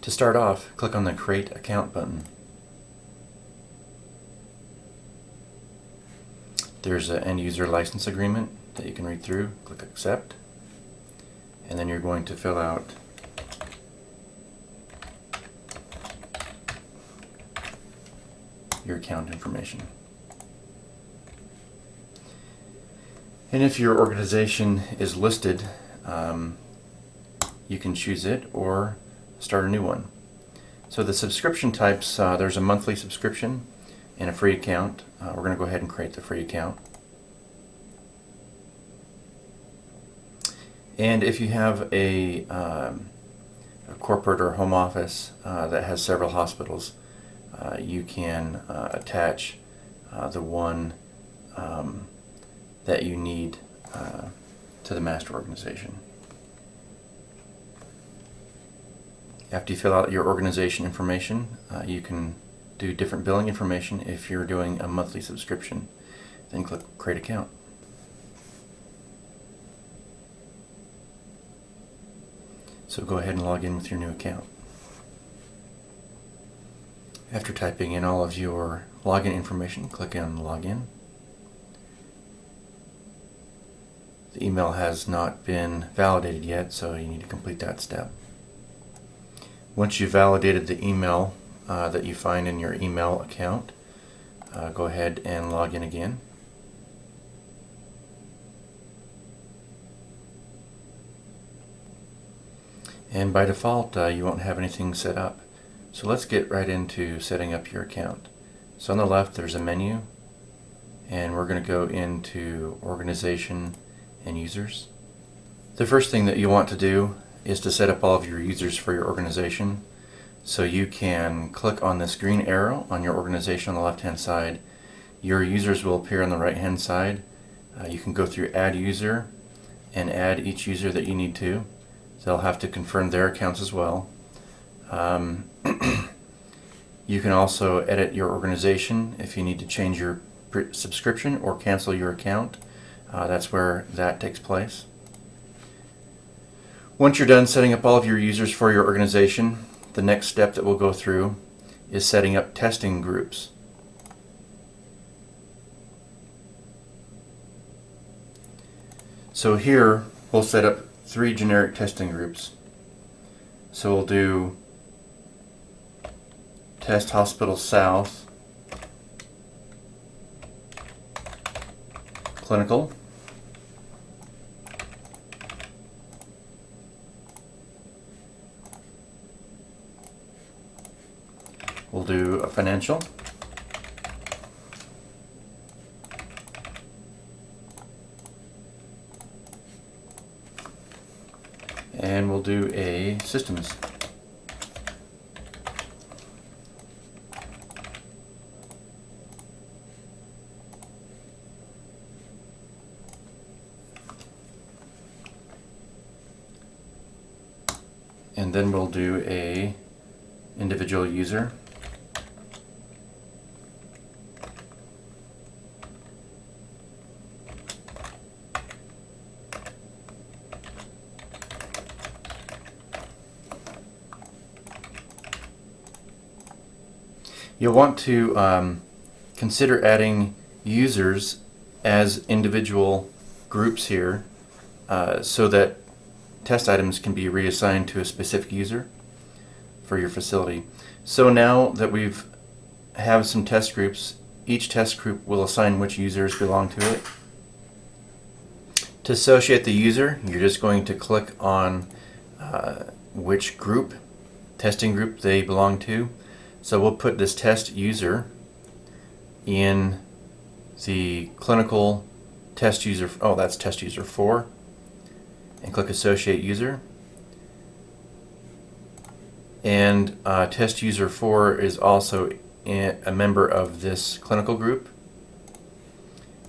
To start off, click on the Create Account button. There's an end user license agreement that you can read through. Click Accept, and then you're going to fill out your account information. And if your organization is listed, you can choose it or start a new one. So the subscription types, there's a monthly subscription and a free account. We're going to go ahead and create the free account. And if you have a corporate or home office that has several hospitals, you can attach the one that you need to the master organization. After you fill out your organization information, you can do different billing information if you're doing a monthly subscription. Then click Create Account. So go ahead and log in with your new account. After typing in all of your login information, click on Login. The email has not been validated yet, so you need to complete that step. Once you've validated the email that you find in your email account, go ahead and log in again. And by default, you won't have anything set up. So let's get right into setting up your account. So on the left, there's a menu, and we're going to go into Organization and Users. The first thing that you want to do is to set up all of your users for your organization. So you can click on this green arrow on your organization on the left hand side. Your users will appear on the right hand side. You can go through Add User and add each user that you need to. They'll have to confirm their accounts as well. You can also edit your organization if you need to change your subscription or cancel your account. That's where that takes place. Once you're done setting up all of your users for your organization, the next step that we'll go through is setting up testing groups. So here we'll set up 3 generic testing groups. So we'll do Test Hospital South, Clinical, we'll do a Financial, and we'll do a Systems. And then we'll do a Individual User. You'll want to consider adding users as individual groups here so that test items can be reassigned to a specific user for your facility. So now that we've have some test groups, each test group will assign which users belong to it. To associate the user, you're just going to click on which group, testing group they belong to. So we'll put this test user in the clinical test user, that's test user 4, and click Associate User. And test user 4 is also a member of this clinical group.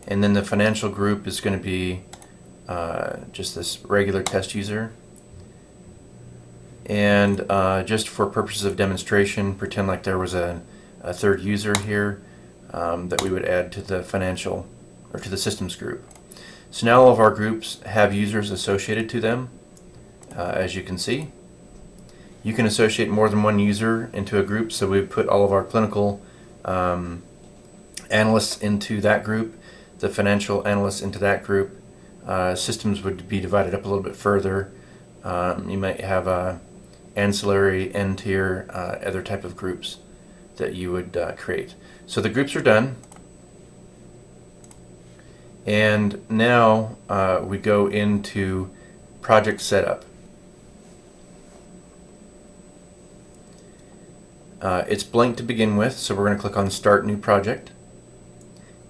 And then the financial group is going to be just this regular test user. And just for purposes of demonstration, pretend like there was a third user here that we would add to the financial or to the systems group. So now all of our groups have users associated to them, as you can see. You can associate more than one user into a group, so we put all of our clinical analysts into that group, the financial analysts into that group. Systems would be divided up a little bit further. You might have a ancillary, end tier, other type of groups that you would create. So the groups are done. And now we go into project setup. It's blank to begin with, so we're going to click on Start New Project.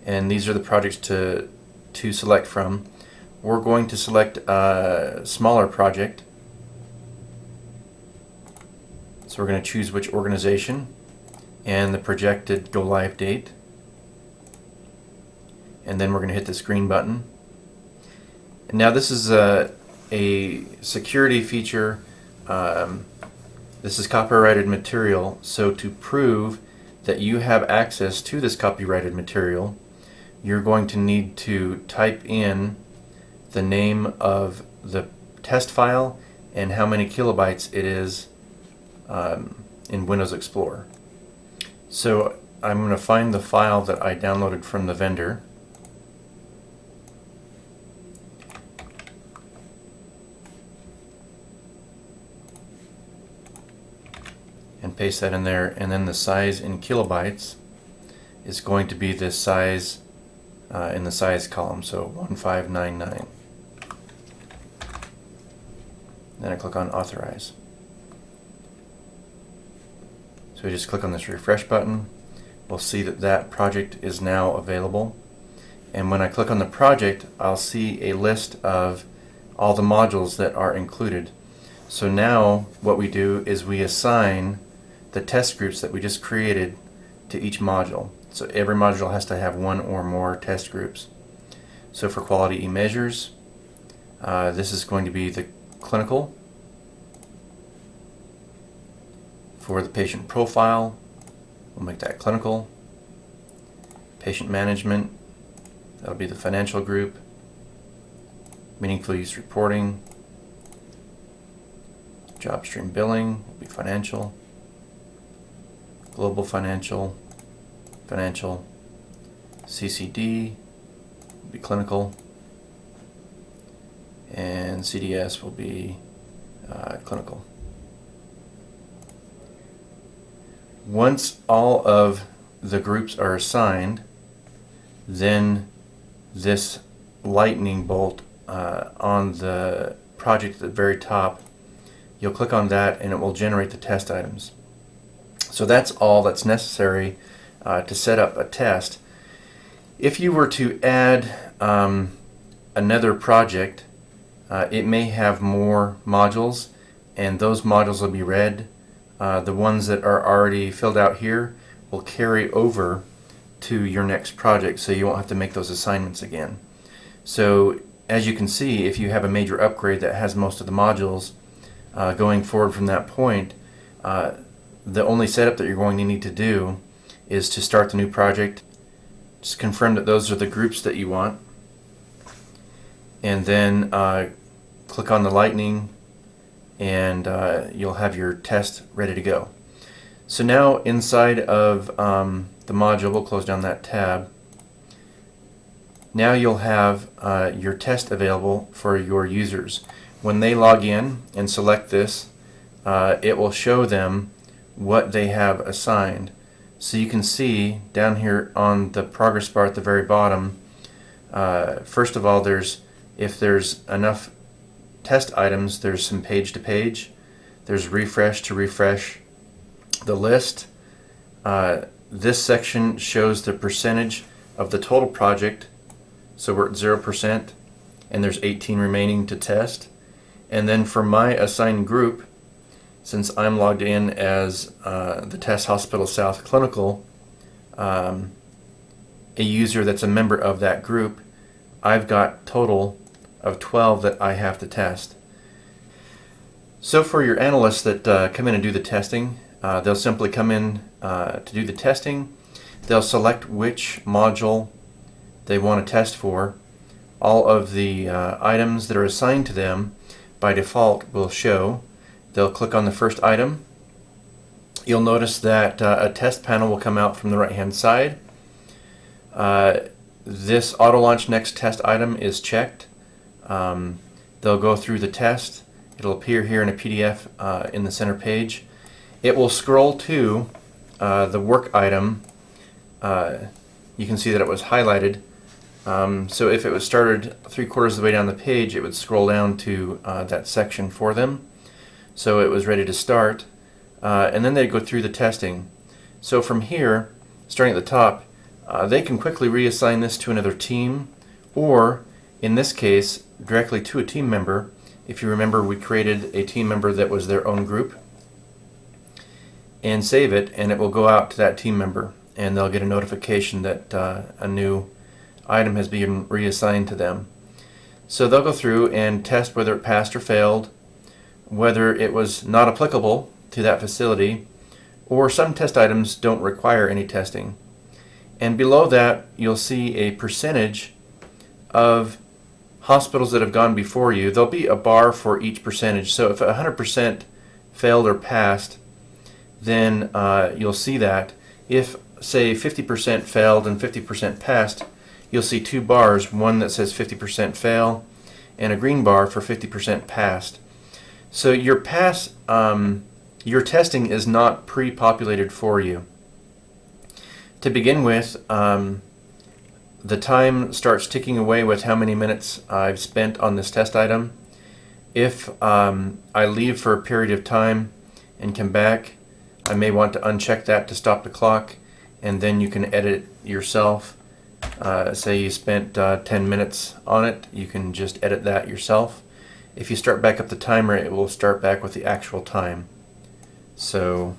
And these are the projects to select from. We're going to select a smaller project. So we're going to choose which organization and the projected go live date. And then we're going to hit this green button. And now this is a security feature. This is copyrighted material, so to prove that you have access to this copyrighted material, you're going to need to type in the name of the test file and how many kilobytes it is in Windows Explorer. So I'm going to find the file that I downloaded from the vendor. And paste that in there, and then the size in kilobytes is going to be this size in the size column, so 1599. Then I click on Authorize. So we just click on this refresh button. We'll see that that project is now available. And when I click on the project, I'll see a list of all the modules that are included. So now what we do is we assign the test groups that we just created to each module. So every module has to have one or more test groups. So for quality e-measures, this is going to be the clinical. For the patient profile, we'll make that clinical. Patient management, that'll be the financial group. Meaningful use reporting. Job stream billing will be financial. Global financial, financial. CCD will be clinical. And CDS will be clinical. Once all of the groups are assigned, then this lightning bolt on the project at the very top, you'll click on that and it will generate the test items. So that's all that's necessary to set up a test. If you were to add another project, it may have more modules, and those modules will be red. The ones that are already filled out here will carry over to your next project, so you won't have to make those assignments again. So as you can see, if you have a major upgrade that has most of the modules going forward from that point, the only setup that you're going to need to do is to start the new project. Just confirm that those are the groups that you want, and then click on the lightning, and you'll have your test ready to go. So now inside of the module, we'll close down that tab. Now you'll have your test available for your users. When they log in and select this, it will show them what they have assigned. So you can see down here on the progress bar at the very bottom, first of all, if there's enough test items, there's some page to page. There's refresh to refresh the list. This section shows the percentage of the total project. So we're at 0%, and there's 18 remaining to test. And then for my assigned group, since I'm logged in as the Test Hospital South Clinical, a user that's a member of that group, I've got total of 12 that I have to test. So for your analysts that come in and do the testing, they'll simply come in to do the testing. They'll select which module they want to test for. All of the items that are assigned to them by default will show, They'll click on the first item. You'll notice that a test panel will come out from the right hand side. This auto launch next test item is checked. They'll go through the test. It'll appear here in a PDF in the center page. It will scroll to the work item. You can see that it was highlighted. So if it was started 3/4 of the way down the page, it would scroll down to that section for them. So it was ready to start. And then they'd go through the testing. So from here, starting at the top, they can quickly reassign this to another team, or in this case, directly to a team member. If you remember, we created a team member that was their own group, and save it, and it will go out to that team member, and they'll get a notification that a new item has been reassigned to them. So they'll go through and test whether it passed or failed, whether it was not applicable to that facility, or some test items don't require any testing. And below that, you'll see a percentage of hospitals that have gone before you. There'll be a bar for each percentage. So if 100% failed or passed, then you'll see that. If, say, 50% failed and 50% passed, you'll see two bars, one that says 50% fail and a green bar for 50% passed. So your your testing is not pre-populated for you. To begin with, the time starts ticking away with how many minutes I've spent on this test item. If I leave for a period of time and come back, I may want to uncheck that to stop the clock, and then you can edit it yourself. Say you spent 10 minutes on it, you can just edit that yourself. If you start back up the timer, it will start back with the actual time. So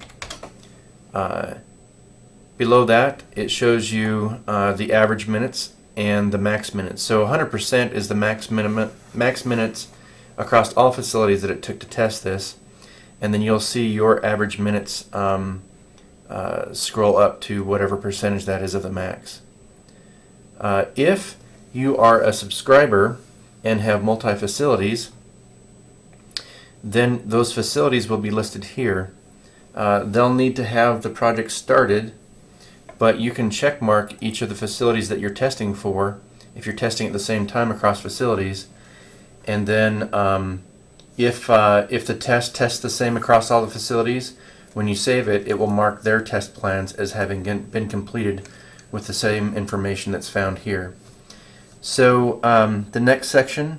below that, it shows you the average minutes and the max minutes. So 100% is the max minutes across all facilities that it took to test this, and then you'll see your average minutes scroll up to whatever percentage that is of the max. If you are a subscriber and have multi-facilities, then those facilities will be listed here. They'll need to have the project started, but you can check mark each of the facilities that you're testing for if you're testing at the same time across facilities. And then if the test tests the same across all the facilities, when you save it, it will mark their test plans as having been completed with the same information that's found here. So the next section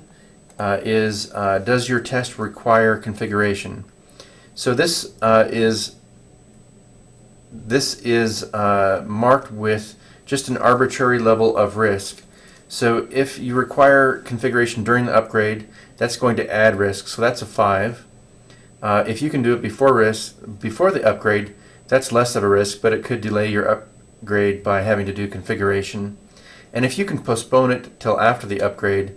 is does your test require configuration? So this is marked with just an arbitrary level of risk. So if you require configuration during the upgrade, that's going to add risk, so that's a 5. If you can do it before the upgrade, that's less of a risk, but it could delay your upgrade by having to do configuration. And if you can postpone it till after the upgrade,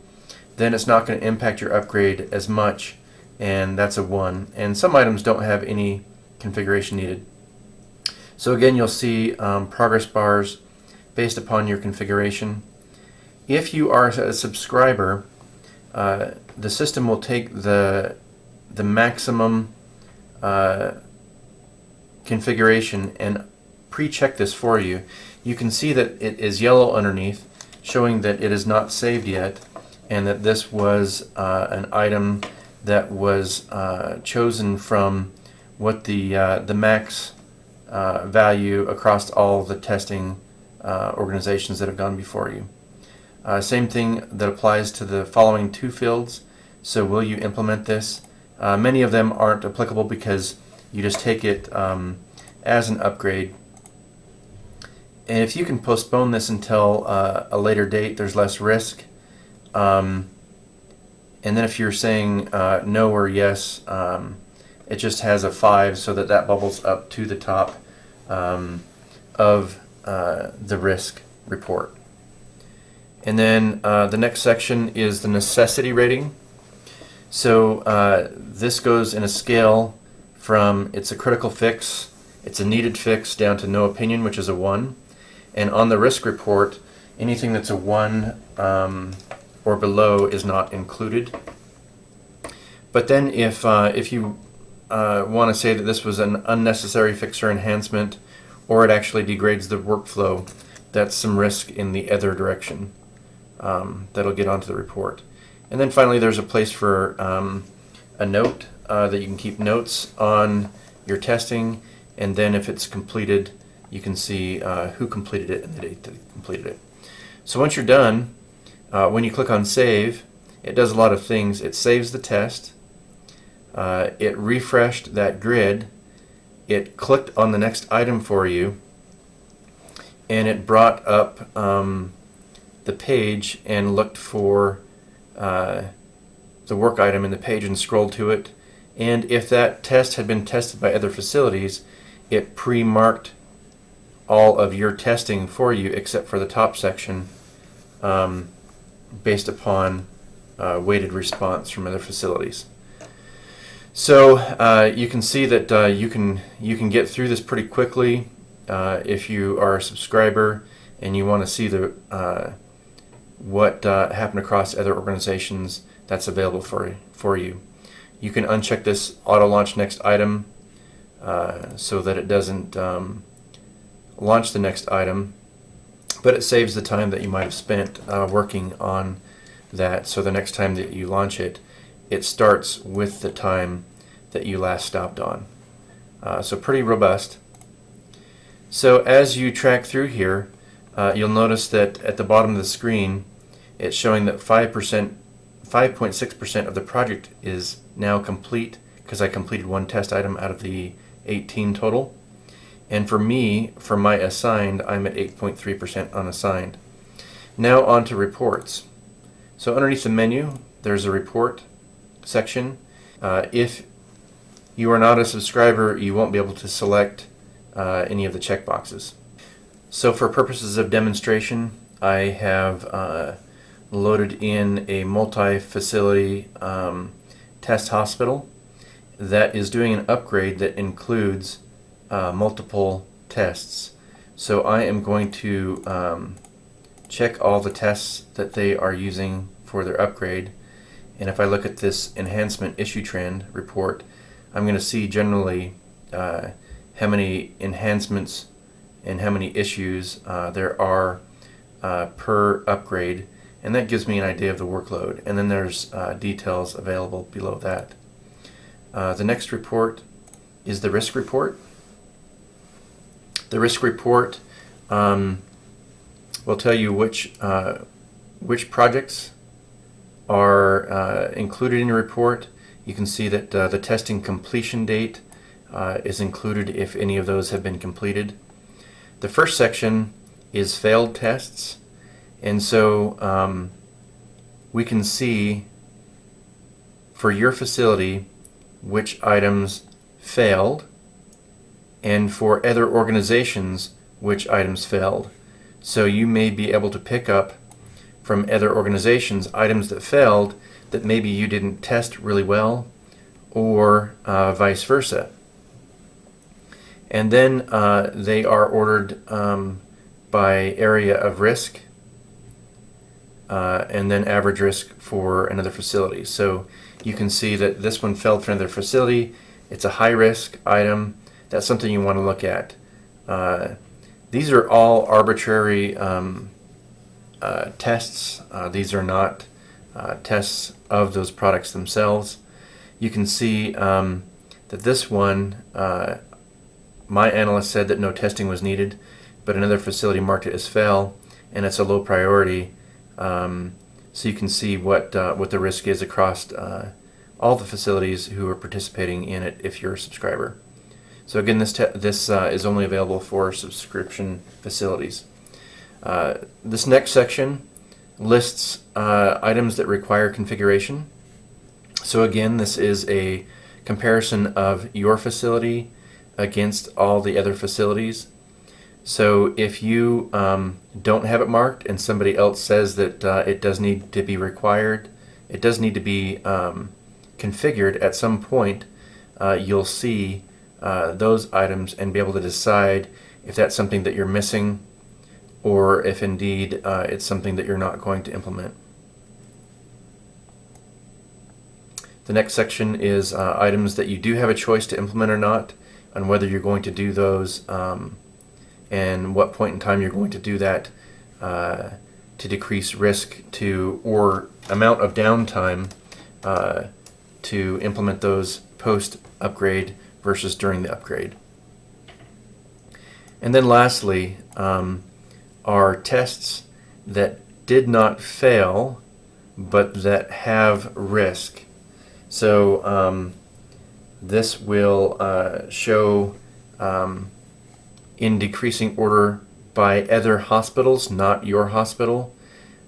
then it's not going to impact your upgrade as much, and that's a 1. And some items don't have any configuration needed. So again, you'll see progress bars based upon your configuration. If you are a subscriber, the system will take the maximum configuration and pre-check this for you. You can see that it is yellow underneath, showing that it is not saved yet, and that this was an item that was chosen from what the max value across all the testing organizations that have gone before you. Same thing that applies to the following 2 fields. So will you implement this? Many of them aren't applicable because you just take it as an upgrade. And if you can postpone this until a later date, there's less risk. And then if you're saying no or yes, it just has a 5 so that bubbles up to the top of the risk report. And then the next section is the necessity rating. So this goes in a scale from it's a critical fix, it's a needed fix, down to no opinion, which is a 1. And on the risk report, anything that's a 1 or below is not included. But then if you want to say that this was an unnecessary fix or enhancement, or it actually degrades the workflow, that's some risk in the other direction. That'll get onto the report. And then finally, there's a place for a note that you can keep notes on your testing, and then if it's completed, you can see who completed it and the date that they completed it. So once you're done, when you click on Save, it does a lot of things. It saves the test. It refreshed that grid. It clicked on the next item for you, and it brought up the page and looked for the work item in the page and scrolled to it. And if that test had been tested by other facilities, it pre-marked all of your testing for you except for the top section, based upon weighted response from other facilities. So you can see that you can get through this pretty quickly if you are a subscriber and you want to see the what happened across other organizations. That's available for you. You can uncheck this auto launch next item so that it doesn't launch the next item, but it saves the time that you might have spent working on that. So the next time that you launch it, it starts with the time that you last stopped on. So pretty robust. So as you track through here, you'll notice that at the bottom of the screen, it's showing that 5.6% of the project is now complete, because I completed one test item out of the 18 total. And for me, for my assigned, I'm at 8.3% unassigned. Now on to reports. So underneath the menu, there's a report section. If you are not a subscriber, you won't be able to select any of the checkboxes. So for purposes of demonstration, I have loaded in a multi-facility test hospital that is doing an upgrade that includes multiple tests. So I am going to check all the tests that they are using for their upgrade, and if I look at this enhancement issue trend report, I'm going to see generally how many enhancements and how many issues there are per upgrade, and that gives me an idea of the workload. And then there's details available below that. The next report is the risk report. The risk report will tell you which projects are included in your report. You can see that the testing completion date is included if any of those have been completed. The first section is failed tests, and so we can see for your facility which items failed, and for other organizations which items failed. So you may be able to pick up from other organizations items that failed that maybe you didn't test really well, or vice versa. And then they are ordered by area of risk, and then average risk for another facility. So you can see that this one failed for another facility. It's a high risk item. That's something you want to look at. These are all arbitrary tests. These are not tests of those products themselves. You can see that this one, my analyst said that no testing was needed, but another facility marked it as fail, and it's a low priority. So you can see what the risk is across all the facilities who are participating in it if you're a subscriber. So again, this is only available for subscription facilities. This next section lists items that require configuration. So again, this is a comparison of your facility against all the other facilities. So if you don't have it marked and somebody else says that it does need to be required, it does need to be configured at some point, you'll see those items and be able to decide if that's something that you're missing, or if indeed it's something that you're not going to implement. The next section is items that you do have a choice to implement or not, and whether you're going to do those, and what point in time you're going to do that to decrease risk to or amount of downtime to implement those post upgrade versus during the upgrade. And then lastly are tests that did not fail but that have risk. So this will show in decreasing order by other hospitals, not your hospital,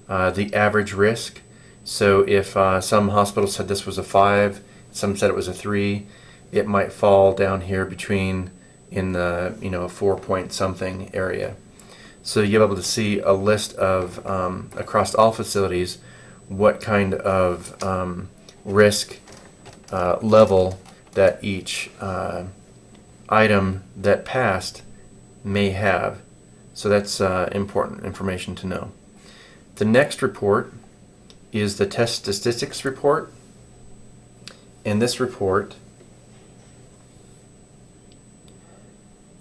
the average risk. So if some hospitals said this was a 5, some said it was a 3, it might fall down here between in the 4 point something area. So you'll be able to see a list of across all facilities what kind of risk level that each item that passed may have. So that's important information to know. The next report is the test statistics report. And this report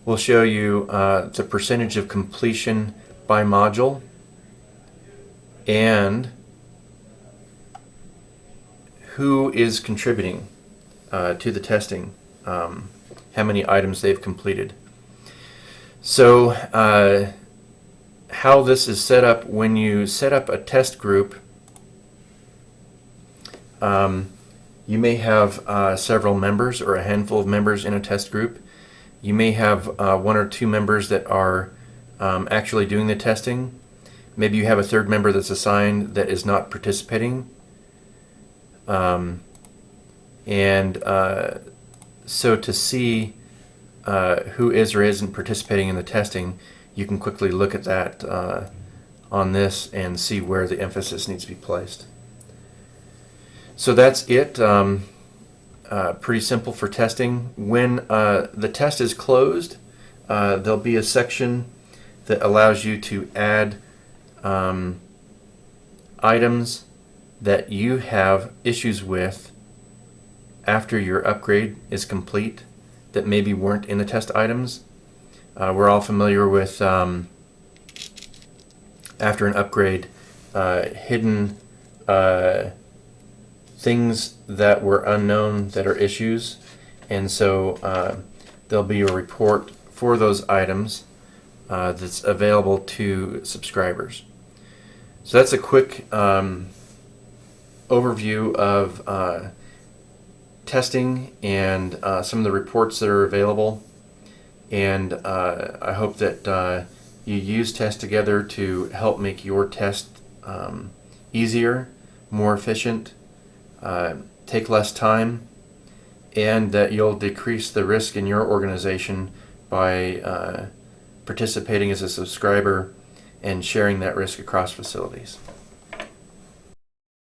will show you the percentage of completion by module and who is contributing to the testing, how many items they've completed. So how this is set up: when you set up a test group, you may have several members or a handful of members in a test group. You may have 1 or 2 members that are actually doing the testing. Maybe you have a third member that's assigned that is not participating. So to see who is or isn't participating in the testing, you can quickly look at that on this and see where the emphasis needs to be placed. So that's it. Pretty simple for testing. When the test is closed, there'll be a section that allows you to add items that you have issues with after your upgrade is complete that maybe weren't in the test items. We're all familiar with after an upgrade, hidden things that were unknown that are issues, and so there'll be a report for those items that's available to subscribers. So that's a quick overview of testing and some of the reports that are available, and I hope that you use Test Together to help make your test easier, more efficient, take less time, and that you'll decrease the risk in your organization by participating as a subscriber and sharing that risk across facilities.